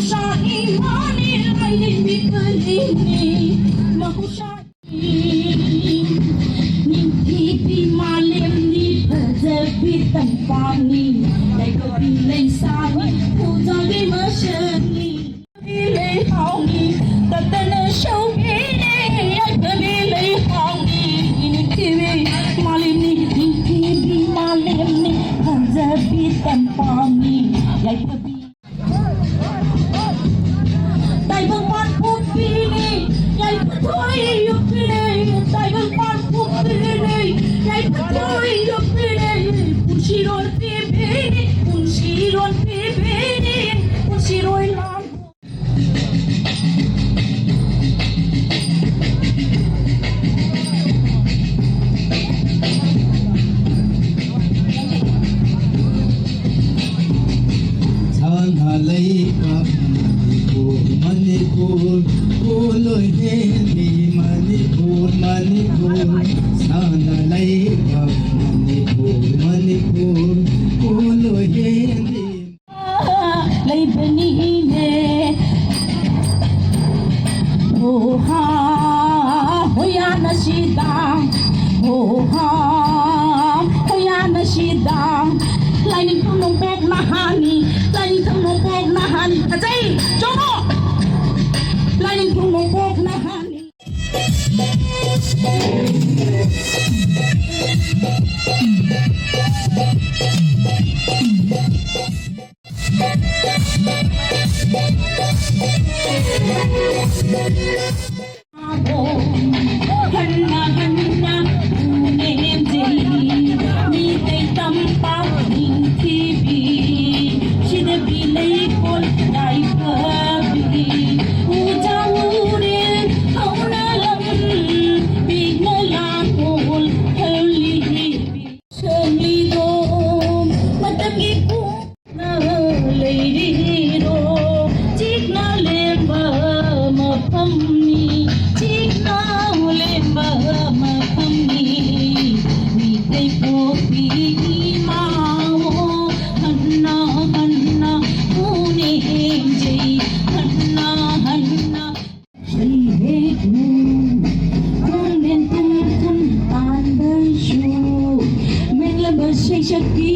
Mahusahi mani lain bikini Mahusahi Nimpi malim ni Terjepit tanpa ni Lai kebilai sani Pujali masyani Bilai hauni Tatana syawini Lai kebilai hauni Nimpi malim ni Nimpi malim ni Terjepit tanpa ni Lai kebilai Tay bang pan pupini, yai patoy yupini. Tay bang pan pupini, yai patoy yupini. Punsiron pipini, punsiron pipini, punsiron lang. Sanhalay ka Manipur, Puloy Heli Manipur, Manipur, Sanhalay ka Manipur, Puloy Heli Lay benine, oh ha, hoya na sidang, oh ha, hoya na sidang. Lain tulong pek na hani, lain tulong pek na hani. Kasi, jono! Lain tulong pek na hani. Ako, hana hana, unem jai, Meitei Thabal TV, sida bilay kol dai kabi, ujang urin hauna lam, bigna lakol hali, shali dom matagi ko na lady ro, chikna lemba mapamni, chikna lemba mapamni, Meitei popi mao, hanna hanna unem jai, hanna hanna. Shai he tu, kunen tum tan bershu, menglaba shai shakti